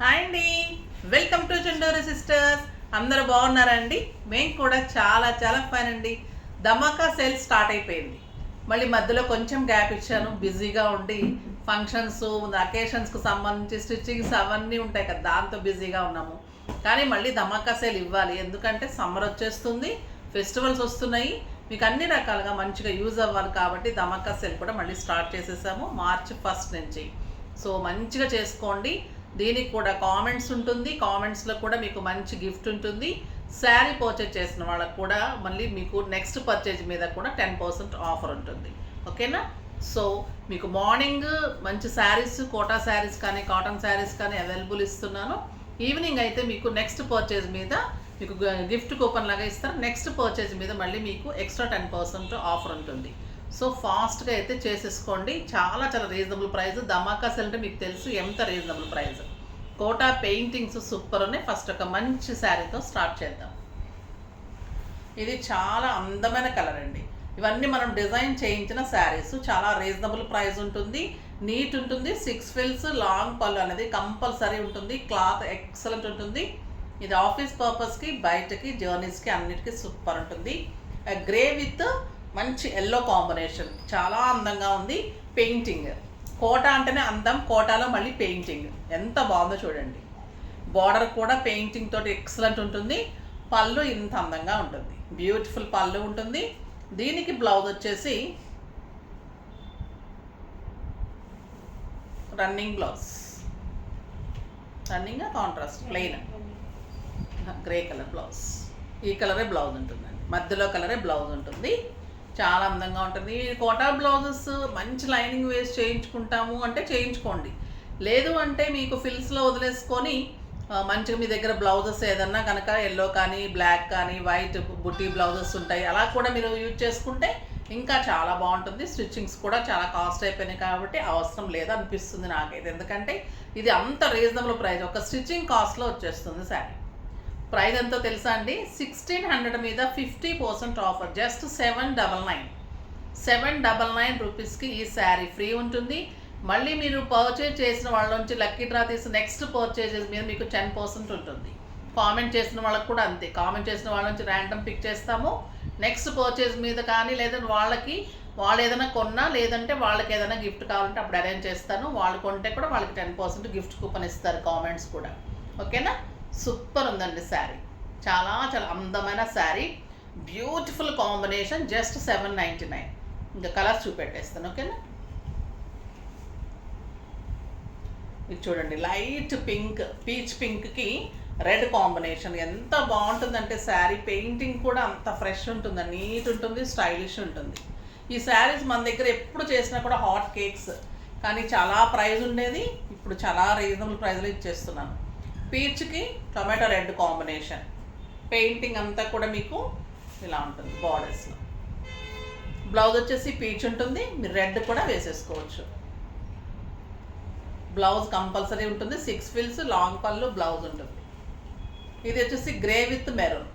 Hi అండి, welcome to Chunduru sisters. అందరూ బాగున్నారండి? మేము కూడా చాలా చాలా ఫైన్ అండి. ధమాకా సేల్ స్టార్ట్ అయిపోయింది. మళ్ళీ మధ్యలో కొంచెం గ్యాప్ ఇచ్చాను, బిజీగా ఉండి ఫంక్షన్స్ అకేషన్స్కి సంబంధించి స్టిచ్చింగ్స్ అవన్నీ ఉంటాయి కదా, దాంతో బిజీగా ఉన్నాము. కానీ మళ్ళీ ధమాకా సేల్ ఇవ్వాలి, ఎందుకంటే సమ్మర్ వచ్చేస్తుంది, ఫెస్టివల్స్ వస్తున్నాయి, మీకు అన్ని రకాలుగా మంచిగా యూజ్ అవ్వాలి కాబట్టి ధమాకా సేల్ కూడా మళ్ళీ స్టార్ట్ చేసేసాము March 1 నుంచి. సో మంచిగా చేసుకోండి. దీనికి కూడా కామెంట్స్ ఉంటుంది, కామెంట్స్లో కూడా మీకు మంచి గిఫ్ట్ ఉంటుంది. శారీ పర్చేజ్ చేసిన వాళ్ళకు కూడా మళ్ళీ మీకు నెక్స్ట్ పర్చేజ్ మీద కూడా 10% ఆఫర్ ఉంటుంది. ఓకేనా? సో మీకు మార్నింగ్ మంచి శారీస్, కోటా శారీస్ కానీ కాటన్ శారీస్ కానీ అవైలబుల్ ఇస్తున్నాను. ఈవినింగ్ అయితే మీకు నెక్స్ట్ పర్చేజ్ మీద మీకు గిఫ్ట్ కూపన్ లాగా ఇస్తారు. నెక్స్ట్ పర్చేజ్ మీద మళ్ళీ మీకు ఎక్స్ట్రా 10% ఆఫర్ ఉంటుంది. సో ఫాస్ట్గా అయితే చేసేసుకోండి. చాలా చాలా రీజనబుల్ ప్రైస్. ధమాకా సేల్ అంటే మీకు తెలుసు ఎంత reasonable price. Kota paintings super ఉన్నాయి. ఫస్ట్ ఒక మంచి శారీతో స్టార్ట్ చేద్దాం. ఇది చాలా అందమైన కలర్ అండి. ఇవన్నీ మనం డిజైన్ చేయించిన శారీస్. చాలా రీజనబుల్ ప్రైస్ ఉంటుంది, నీట్ ఉంటుంది. 6 ఫిల్స్ లాంగ్ పళ్ళు అనేది కంపల్సరీ ఉంటుంది. క్లాత్ ఎక్సలెంట్ ఉంటుంది. ఇది ఆఫీస్ పర్పస్కి, బయటకి, జర్నీస్కి అన్నిటికీ సూపర్ ఉంటుంది. గ్రే విత్ మంచి ఎల్లో కాంబినేషన్ చాలా అందంగా ఉంది. పెయింటింగ్ కోటా అంటేనే అందం, కోటాలో మళ్ళీ పెయింటింగ్ ఎంత బాగుందో చూడండి. బార్డర్ కూడా పెయింటింగ్ తోటి ఎక్సలెంట్ ఉంటుంది. పళ్ళు ఇంత అందంగా ఉంటుంది, బ్యూటిఫుల్ పళ్ళు ఉంటుంది. దీనికి బ్లౌజ్ వచ్చేసి running blouse, running contrast plain grey colour blouse. ఈ కలరే బ్లౌజ్ ఉంటుందండి, మధ్యలో కలరే బ్లౌజ్ ఉంటుంది. చాలా అందంగా ఉంటుంది. కోటా బ్లౌజెస్ మంచి లైనింగ్ వేసి చేయించుకుంటాము అంటే చేయించుకోండి, లేదు అంటే మీకు ఫిల్స్లో వదిలేసుకొని మంచిగా మీ దగ్గర బ్లౌజెస్ ఏదన్నా కనుక ఎల్లో కానీ, బ్లాక్ కానీ, వైట్ బుట్టి బ్లౌజెస్ ఉంటాయి, అలా కూడా మీరు యూజ్ చేసుకుంటే ఇంకా చాలా బాగుంటుంది. స్టిచ్చింగ్స్ కూడా చాలా కాస్ట్ అయిపోయినాయి కాబట్టి అవసరం లేదనిపిస్తుంది నాకైతే, ఎందుకంటే ఇది అంత రీజనబుల్ ప్రైస్. ఒక స్టిచ్చింగ్ కాస్ట్లో వచ్చేస్తుంది శారీ. ప్రైస్ ఎంతో తెలుసా అండి? 1600 మీద 50% ఆఫర్, జస్ట్ 799 రూపీస్కి ఈ శారీ ఫ్రీ ఉంటుంది. మళ్ళీ మీరు పర్చేజ్ చేసిన వాళ్ళ నుంచి లక్కీ డ్రా తీసి నెక్స్ట్ పర్చేజెస్ మీద మీకు 10% ఉంటుంది. కామెంట్ చేసిన వాళ్ళకి కూడా అంతే. కామెంట్ చేసిన వాళ్ళ నుంచి ర్యాండమ్ పిక్ చేస్తాము. నెక్స్ట్ పర్చేజ్ మీద కానీ, లేదంటే వాళ్ళు ఏదైనా కొన్నా, లేదంటే వాళ్ళకి ఏదైనా గిఫ్ట్ కావాలంటే అప్పుడు అరేంజ్ చేస్తాను. వాళ్ళు కొంటే కూడా వాళ్ళకి 10% గిఫ్ట్ కూపన్ ఇస్తారు, కామెంట్స్ కూడా. ఓకేనా? సూపర్ ఉందండి శారీ, చాలా చాలా అందమైన శారీ, బ్యూటిఫుల్ కాంబినేషన్. జస్ట్ 799. ఇంకా కలర్స్ చూపెట్టేస్తాను. ఓకేనా? ఇది చూడండి, లైట్ పింక్, పీచ్ పింక్కి రెడ్ కాంబినేషన్ ఎంత బాగుంటుందంటే శారీ. పెయింటింగ్ కూడా అంత ఫ్రెష్ ఉంటుంది, నీట్ ఉంటుంది, స్టైలిష్ ఉంటుంది. ఈ శారీస్ మన దగ్గర ఎప్పుడు చేసినా కూడా హాట్ కేక్స్, కానీ చాలా ప్రైస్ ఉండేది, ఇప్పుడు చాలా రీజనబుల్ ప్రైస్లో ఇచ్చేస్తున్నాను. పీచ్కి టొమాటో రెడ్ కాంబినేషన్. పెయింటింగ్ అంతా కూడా మీకు ఇలా ఉంటుంది. బార్డర్స్లో బ్లౌజ్ వచ్చేసి పీచ్ ఉంటుంది, మీరు రెడ్ కూడా వేసేసుకోవచ్చు. బ్లౌజ్ కంపల్సరీ ఉంటుంది. 6 ఫిల్స్ లాంగ్ పళ్ళు బ్లౌజ్ ఉంటుంది. ఇది వచ్చేసి గ్రే విత్ మెరూన్,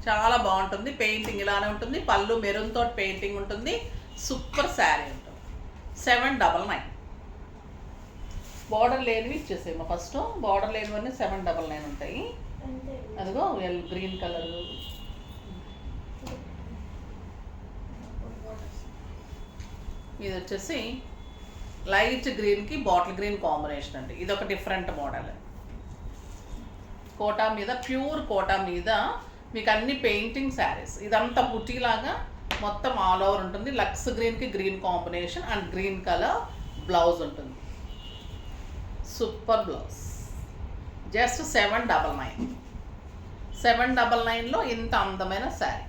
చాలా బాగుంటుంది. పెయింటింగ్ ఇలానే ఉంటుంది, పళ్ళు మెరూన్ తోటి పెయింటింగ్ ఉంటుంది. సూపర్ శారీ ఉంటుంది. 799. బార్డర్ లేనివి ఇచ్చేసేమో ఫస్ట్. బార్డర్ లేనివన్నీ 799 ఉంటాయి. అదిగో గ్రీన్ కలర్, ఇది వచ్చేసి లైట్ గ్రీన్కి బాటిల్ గ్రీన్ కాంబినేషన్ అండి. ఇది ఒక డిఫరెంట్ మోడల్. కోటా మీద, ప్యూర్ కోటా మీద మీకు అన్ని పెయింటింగ్ శారీస్. ఇదంతా బుటీలాగా మొత్తం ఆల్ ఓవర్ ఉంటుంది. లక్స్ గ్రీన్కి green combination and green colour blouse ఉంటుంది. Super blouse. జస్ట్ 799. 799లో ఇంత అందమైన శారీ.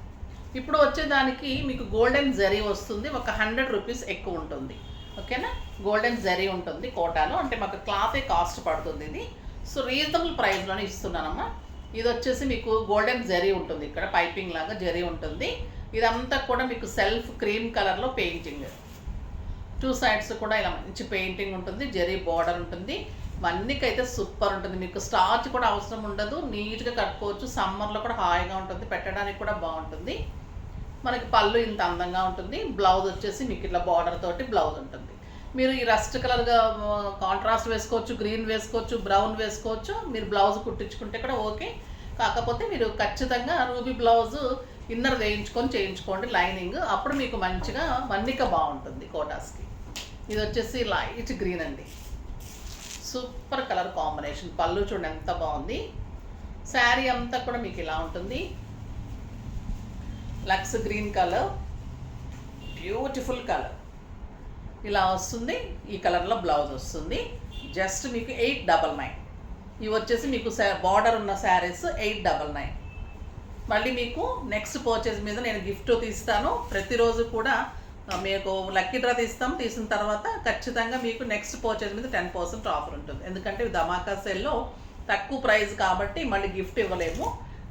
ఇప్పుడు వచ్చేదానికి మీకు గోల్డెన్ జరీ వస్తుంది, ఒక 100 రూపీస్ ఎక్కువ ఉంటుంది. ఓకేనా? గోల్డెన్ జరీ ఉంటుంది కోటాలో, అంటే మాకు క్లాతే కాస్ట్ పడుతుంది ఇది. సో రీజనబుల్ ప్రైస్లోనే ఇస్తున్నానమ్మా. ఇది వచ్చేసి మీకు గోల్డెన్ జరీ ఉంటుంది, ఇక్కడ పైపింగ్ లాగా జరీ ఉంటుంది. ఇదంతా కూడా మీకు సెల్ఫ్ క్రీమ్ కలర్లో పెయింటింగ్. 2 సైడ్స్ కూడా ఇలా మంచి పెయింటింగ్ ఉంటుంది, జరీ బార్డర్ ఉంటుంది. మన్నికైతే సూపర్ ఉంటుంది. మీకు స్టార్చ్ కూడా అవసరం ఉండదు, నీట్గా కట్టుకోవచ్చు. సమ్మర్లో కూడా హాయిగా ఉంటుంది, పెట్టడానికి కూడా బాగుంటుంది. మనకి పళ్ళు ఇంత అందంగా ఉంటుంది. బ్లౌజ్ వచ్చేసి మీకు ఇట్లా బార్డర్ తోటి బ్లౌజ్ ఉంటుంది. మీరు ఈ రస్ట్ కలర్గా కాంట్రాస్ట్ వేసుకోవచ్చు, గ్రీన్ వేసుకోవచ్చు, బ్రౌన్ వేసుకోవచ్చు. మీరు బ్లౌజ్ కుట్టించుకుంటే కూడా ఓకే. కాకపోతే మీరు ఖచ్చితంగా రూబీ బ్లౌజ్ ఇన్నర్ వేయించుకొని చేయించుకోండి లైనింగ్. అప్పుడు మీకు మంచిగా మన్నిక బాగుంటుంది కోటాస్కి. ఇది వచ్చేసి లైట్ గ్రీన్ అండి, సూపర్ కలర్ కాంబినేషన్. పళ్ళు చూడండి ఎంత బాగుంది. శారీ అంతా కూడా మీకు ఇలా ఉంటుంది, లక్స్ గ్రీన్ కలర్, బ్యూటిఫుల్ కలర్ ఇలా వస్తుంది. ఈ కలర్లో బ్లౌజ్ వస్తుంది. జస్ట్ మీకు 899. ఇవి వచ్చేసి మీకు బార్డర్ ఉన్న శారీస్ 899. మళ్ళీ మీకు నెక్స్ట్ పర్చేజ్ మీద నేను గిఫ్ట్ తీస్తాను. ప్రతిరోజు కూడా మీకు లక్కీ డ్రా తీసిన తర్వాత ఖచ్చితంగా మీకు నెక్స్ట్ పర్చేజ్ మీద 10% ఆఫర్ ఉంటుంది. ఎందుకంటే ధమాకా సేల్లో తక్కువ ప్రైస్ కాబట్టి మళ్ళీ గిఫ్ట్ ఇవ్వలేము.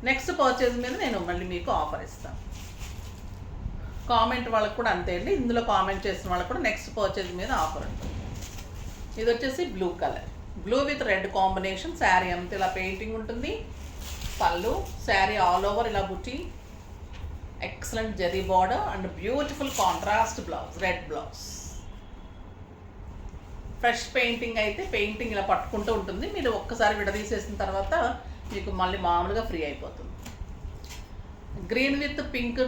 నెక్స్ట్ పర్చేజ్ మీద నేను మళ్ళీ మీకు ఆఫర్ ఇస్తాను. కామెంట్ వాళ్ళకి కూడా అంతే అండి, ఇందులో కామెంట్ చేసిన వాళ్ళకి కూడా నెక్స్ట్ పర్చేజ్ మీద ఆఫర్ ఉంటుంది. ఇది వచ్చేసి blue colour, blue with red combination. Sari అంతా ఇలా పెయింటింగ్ ఉంటుంది. పళ్ళు, శారీ ఆల్ ఓవర్ ఇలా బుట్టి, excellent zari border and beautiful contrast blouse, red blouse. Fresh painting అయితే పెయింటింగ్ ఇలా పట్టుకుంటూ ఉంటుంది. మీరు ఒక్కసారి విడదీసేసిన తర్వాత మీకు మళ్ళీ మామూలుగా ఫ్రీ అయిపోతుంది. Green with pink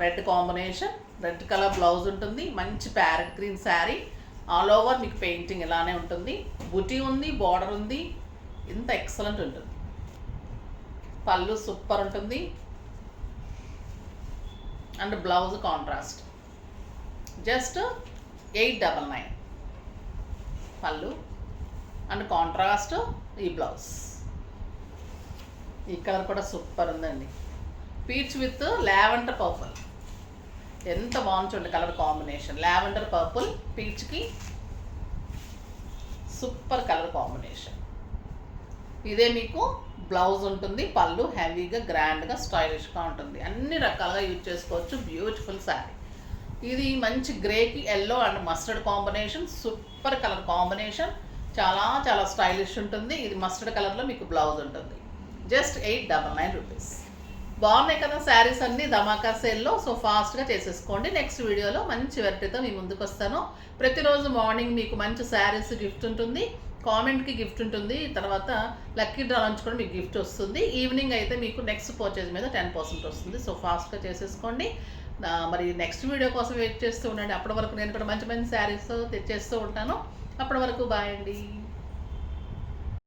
red combination, red colour blouse ఉంటుంది. మంచి parrot green sari, all over మీకు పెయింటింగ్ ఇలానే ఉంటుంది. బుటీ ఉంది, బార్డర్ ఉంది, ఇంత ఎక్సలెంట్ ఉంటుంది. పళ్ళు సూపర్ ఉంటుంది అండ్ బ్లౌజ్ కాంట్రాస్ట్. జస్ట్ 899 పళ్ళు అండ్ కాంట్రాస్ట్ ఈ బ్లౌజ్. ఈ కలర్ కూడా సూపర్ ఉందండి, పీచ్ విత్ లావెండర్ పర్పుల్. ఎంత బాగుంది చూడండి కలర్ కాంబినేషన్. లావెండర్ పర్పుల్ పీచ్కి సూపర్ కలర్ కాంబినేషన్. ఇదే మీకు బ్లౌజ్ ఉంటుంది. పళ్ళు హెవీగా గ్రాండ్గా స్టైలిష్గా ఉంటుంది. అన్ని రకాలుగా యూజ్ చేసుకోవచ్చు. బ్యూటిఫుల్ శారీ. ఇది మంచి గ్రేకి yellow and mustard combination, super colour combination. చాలా చాలా స్టైలిష్ ఉంటుంది. ఇది మస్టర్డ్ కలర్లో మీకు బ్లౌజ్ ఉంటుంది. Just 899 rupees. బాగున్నాయి కదా శారీస్ అన్నీ ధమాకా సేల్లో. సో ఫాస్ట్గా చేసేసుకోండి. నెక్స్ట్ వీడియోలో మంచి వెరైటీతో మీ ముందుకు వస్తాను. ప్రతిరోజు మార్నింగ్ మీకు మంచి శారీస్ గిఫ్ట్ ఉంటుంది, కామెంట్కి గిఫ్ట్ ఉంటుంది, తర్వాత లక్కీ డ్రా నుంచి కూడా మీకు గిఫ్ట్ వస్తుంది. ఈవినింగ్ అయితే మీకు నెక్స్ట్ పర్చేజ్ మీద 10% వస్తుంది. సో ఫాస్ట్గా చేసేసుకోండి. మరి నెక్స్ట్ వీడియో కోసం వెయిట్ చేస్తూ ఉండండి. అప్పటి వరకు నేను కూడా మంచి మంచి శారీస్ తెచ్చేస్తూ ఉంటాను. అప్పటి వరకు బాయ్ అండి.